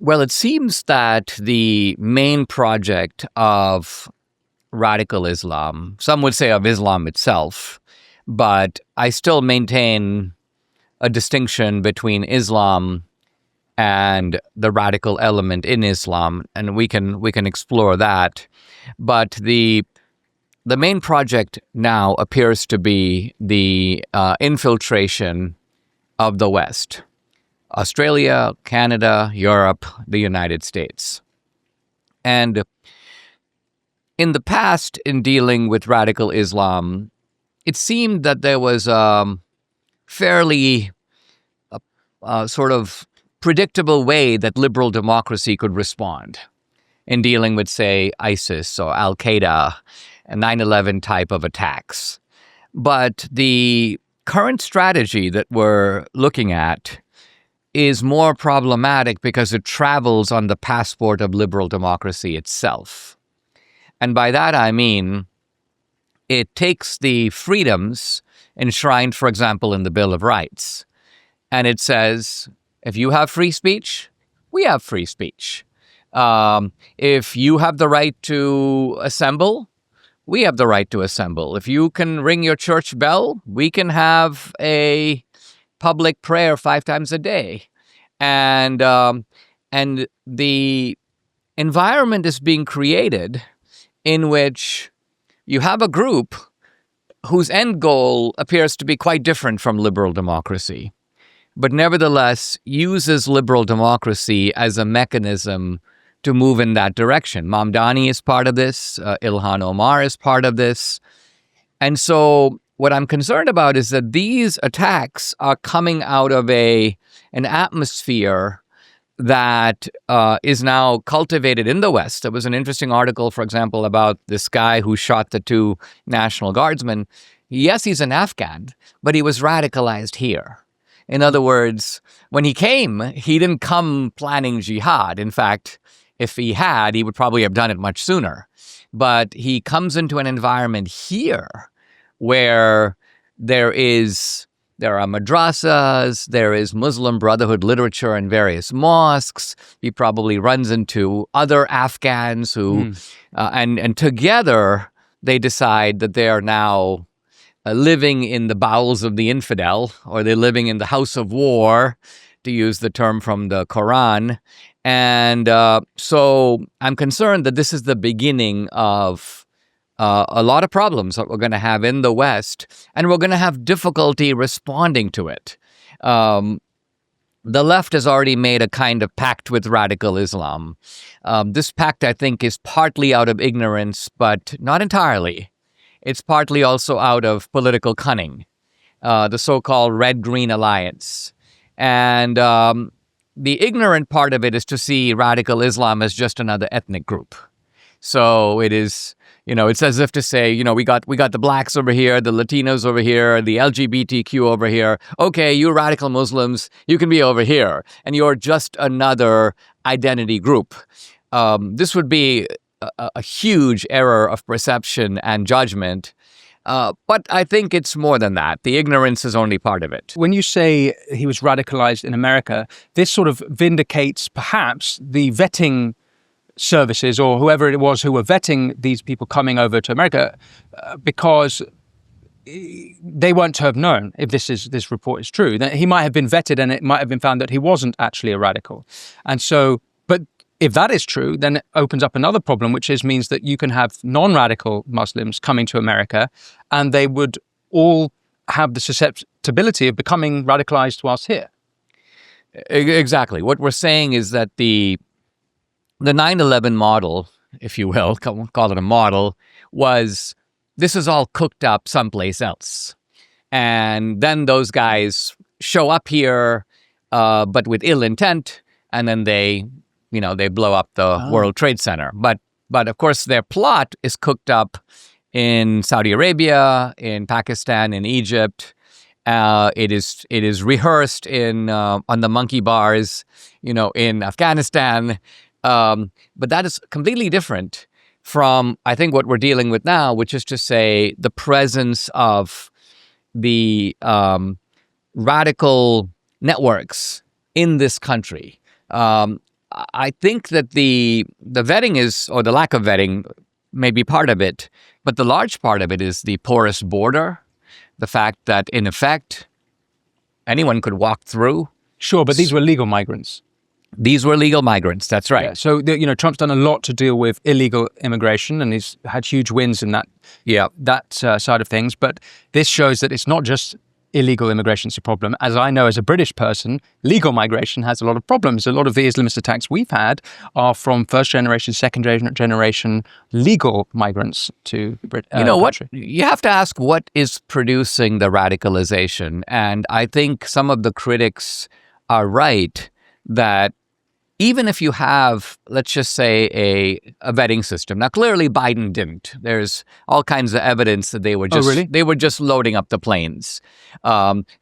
Well, it seems that the main project of radical Islam, some would say of Islam itself, but I still maintain a distinction between Islam and the radical element in Islam, and we can explore that. But the main project now appears to be the infiltration of the West. Australia, Canada, Europe, the United States. And in the past, in dealing with radical Islam, it seemed that there was a fairly sort of predictable way that liberal democracy could respond in dealing with, say, ISIS or Al-Qaeda and 9/11 type of attacks. But the current strategy that we're looking at is more problematic because it travels on the passport of liberal democracy itself. And by that I mean it takes the freedoms enshrined, for example, in the Bill of Rights, and it says, if you have free speech, we have free speech. If you have the right to assemble, we have the right to assemble. If you can ring your church bell, we can have a public prayer 5 times a day. And the environment is being created in which you have a group whose end goal appears to be quite different from liberal democracy, but nevertheless uses liberal democracy as a mechanism to move in that direction. Mamdani is part of this. Ilhan Omar is part of this. And so what I'm concerned about is that these attacks are coming out of an atmosphere that is now cultivated in the West. There was an interesting article, for example, about this guy who shot the 2 National Guardsmen. Yes, he's an Afghan, but he was radicalized here. In other words, when he came, he didn't come planning jihad. In fact, if he had, he would probably have done it much sooner. But he comes into an environment here where there are madrasas, there is Muslim Brotherhood literature in various mosques. He probably runs into other Afghans who, and together they decide that they are now living in the bowels of the infidel, or they're living in the house of war, to use the term from the Quran. And so I'm concerned that this is the beginning of a lot of problems that we're going to have in the West, and we're going to have difficulty responding to it. The left has already made a kind of pact with radical Islam. This pact, I think, is partly out of ignorance, but not entirely. It's partly also out of political cunning, the so-called Red-Green Alliance. And the ignorant part of it is to see radical Islam as just another ethnic group. So it is, it's as if to say, we got the blacks over here, the Latinos over here, the LGBTQ over here. Okay, you radical Muslims, you can be over here, and you're just another identity group. This would be a huge error of perception and judgment. But I think it's more than that. The ignorance is only part of it. When you say he was radicalized in America, this sort of vindicates perhaps the vetting services or whoever it was who were vetting these people coming over to America, because they weren't to have known, if this report is true, that he might have been vetted and it might have been found that he wasn't actually a radical. And so, but if that is true, then it opens up another problem, which means that you can have non-radical Muslims coming to America and they would all have the susceptibility of becoming radicalized whilst here. Exactly. What we're saying is that the 9/11 model, if you will, call it a model, this is all cooked up someplace else. And then those guys show up here, but with ill intent, and then they blow up the World Trade Center. But of course, their plot is cooked up in Saudi Arabia, in Pakistan, in Egypt. It is rehearsed on the monkey bars, in Afghanistan. But that is completely different from, I think, what we're dealing with now, which is to say the presence of the radical networks in this country. I think that the vetting is, or the lack of vetting, may be part of it, but the large part of it is the porous border, the fact that, in effect, anyone could walk through. Sure, but these were legal migrants. These were legal migrants. That's right. Yeah, so Trump's done a lot to deal with illegal immigration, and he's had huge wins in that side of things. But this shows that it's not just illegal immigration is a problem. As I know, as a British person, legal migration has a lot of problems. A lot of the Islamist attacks we've had are from first generation, second generation legal migrants to Britain. You know what? You have to ask what is producing the radicalization. And I think some of the critics are right that even if you have, let's just say, a vetting system. Now, clearly, Biden didn't. There's all kinds of evidence that they were just loading up the planes.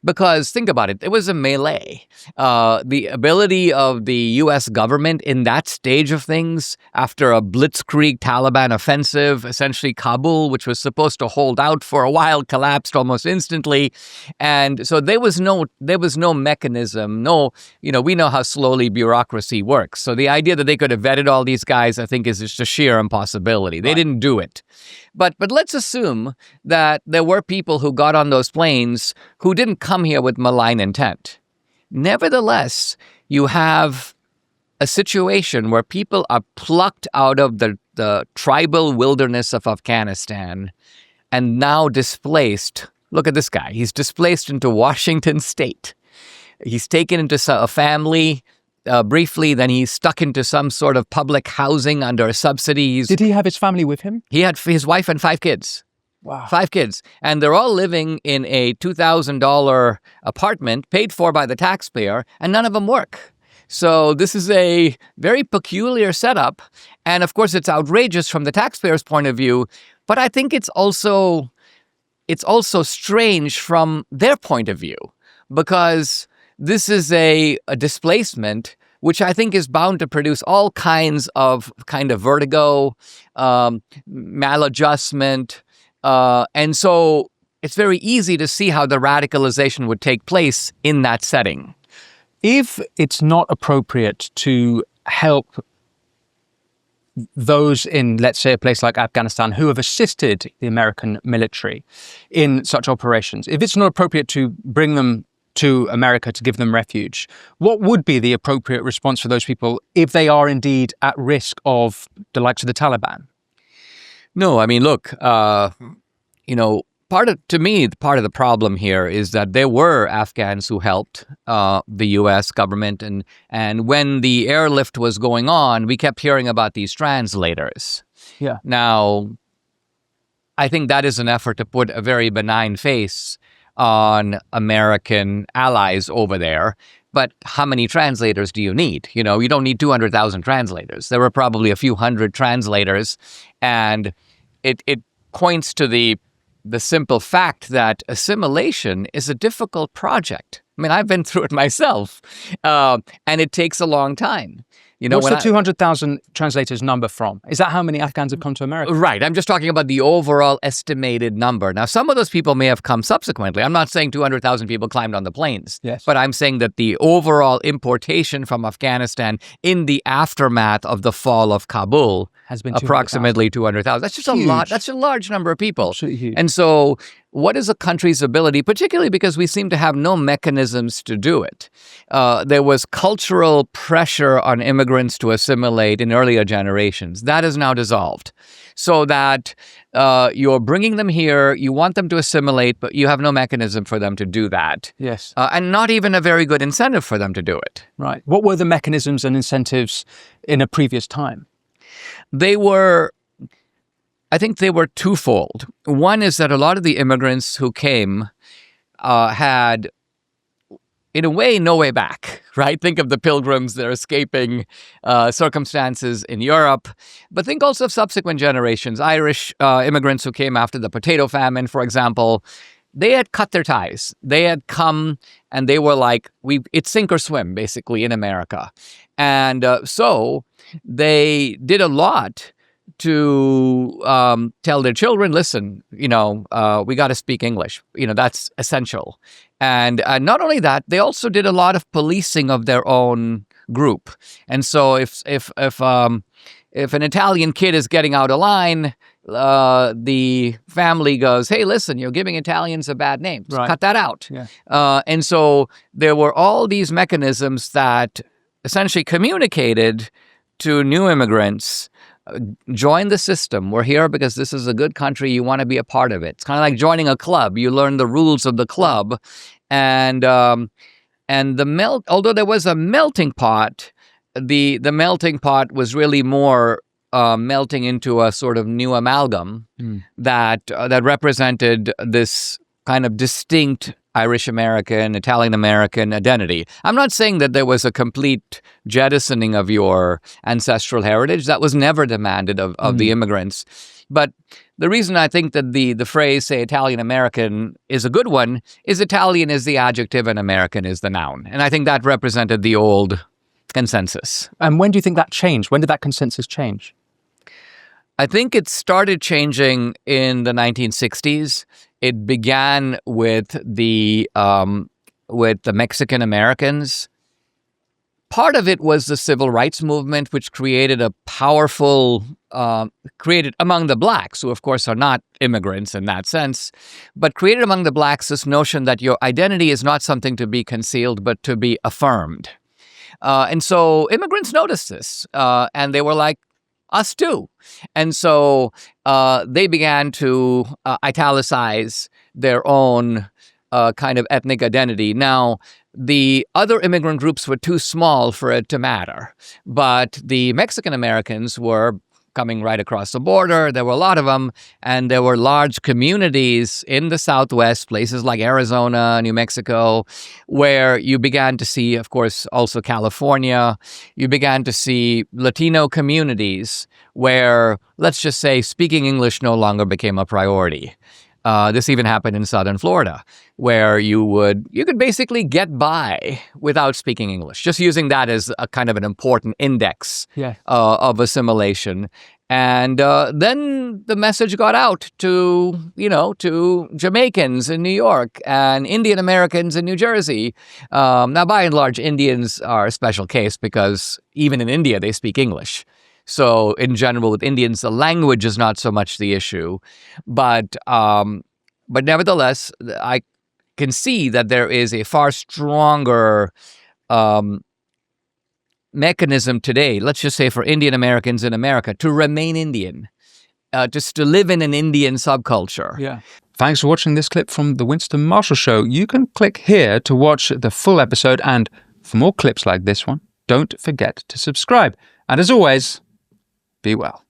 Because think about it, it was a melee. The ability of the U.S. government in that stage of things, after a blitzkrieg Taliban offensive, essentially Kabul, which was supposed to hold out for a while, collapsed almost instantly. And so there was no mechanism, we know how slowly bureaucracy works. So the idea that they could have vetted all these guys, I think, is just a sheer impossibility. They didn't do it. But let's assume that there were people who got on those planes who didn't come here with malign intent. Nevertheless, you have a situation where people are plucked out of the tribal wilderness of Afghanistan and now displaced. Look at this guy. He's displaced into Washington State. He's taken into a family briefly, then he's stuck into some sort of public housing under subsidies. Did he have his family with him? He had his wife and 5 kids. Wow. 5 kids. And they're all living in a $2,000 apartment paid for by the taxpayer, and none of them work. So this is a very peculiar setup. And of course, it's outrageous from the taxpayer's point of view. But I think it's also strange from their point of view, because this is a displacement which I think is bound to produce all kinds of vertigo, maladjustment. And so it's very easy to see how the radicalization would take place in that setting. If it's not appropriate to help those in, let's say, a place like Afghanistan who have assisted the American military in such operations, if it's not appropriate to bring them to America to give them refuge, what would be the appropriate response for those people if they are indeed at risk of the likes of the Taliban? No, I mean, look, part of the problem here is that there were Afghans who helped the U.S. government, and when the airlift was going on, we kept hearing about these translators. Yeah. Now, I think that is an effort to put a very benign face on American allies over there. But how many translators do you need? You don't need 200,000 translators. There were probably a few hundred translators. And it points to the simple fact that assimilation is a difficult project. I mean, I've been through it myself. And it takes a long time. What's the 200,000 translators number from? Is that how many Afghans have come to America? Right. I'm just talking about the overall estimated number. Now, some of those people may have come subsequently. I'm not saying 200,000 people climbed on the planes. Yes. But I'm saying that the overall importation from Afghanistan in the aftermath of the fall of Kabul has been approximately 200,000. That's just a lot. That's a large number of people. Absolutely huge. And so what is a country's ability, particularly because we seem to have no mechanisms to do it? There was cultural pressure on immigrants to assimilate in earlier generations. That is now dissolved. So that you're bringing them here, you want them to assimilate, but you have no mechanism for them to do that. Yes. And not even a very good incentive for them to do it. Right. What were the mechanisms and incentives in a previous time? I think they were twofold. One is that a lot of the immigrants who came had, in a way, no way back, right? Think of the pilgrims, they're escaping circumstances in Europe. But think also of subsequent generations. Irish immigrants who came after the potato famine, for example, they had cut their ties. They had come and they were like, it's sink or swim, basically, in America. And so they did a lot to tell their children, listen, we got to speak English. That's essential. And not only that, they also did a lot of policing of their own group. And so if an Italian kid is getting out of line, the family goes, "Hey, listen, you're giving Italians a bad name. Right. Cut that out." Yeah. And so there were all these mechanisms that essentially communicated to new immigrants, join the system. We're here because this is a good country. You want to be a part of it. It's kind of like joining a club. You learn the rules of the club, and although there was a melting pot, the melting pot was really more melting into a sort of new amalgam that represented this kind of distinct Irish American, Italian American identity. I'm not saying that there was a complete jettisoning of your ancestral heritage. That was never demanded of the immigrants. But the reason I think that the phrase, say, Italian American is a good one is Italian is the adjective and American is the noun. And I think that represented the old consensus. And when do you think that changed? When did that consensus change? I think it started changing in the 1960s. It began with the Mexican Americans. Part of it was the civil rights movement, which created a powerful, created among the blacks, who of course are not immigrants in that sense, but created among the blacks this notion that your identity is not something to be concealed, but to be affirmed. And so immigrants noticed this, and they were like, us too. And so they began to italicize their own kind of ethnic identity. Now, the other immigrant groups were too small for it to matter, but the Mexican Americans were coming right across the border. There were a lot of them, and there were large communities in the Southwest, places like Arizona, New Mexico, where you began to see, of course, also California, you began to see Latino communities where, let's just say, speaking English no longer became a priority. This even happened in southern Florida, where you could basically get by without speaking English, just using that as a kind of an important index of assimilation. And then the message got out to Jamaicans in New York and Indian Americans in New Jersey. Now, by and large, Indians are a special case because even in India, they speak English. So in general, with Indians, the language is not so much the issue, but nevertheless, I can see that there is a far stronger mechanism today, let's just say for Indian Americans in America, to remain Indian, just to live in an Indian subculture. Yeah. Thanks for watching this clip from the Winston Marshall Show. You can click here to watch the full episode, and for more clips like this one, don't forget to subscribe. And as always, be well.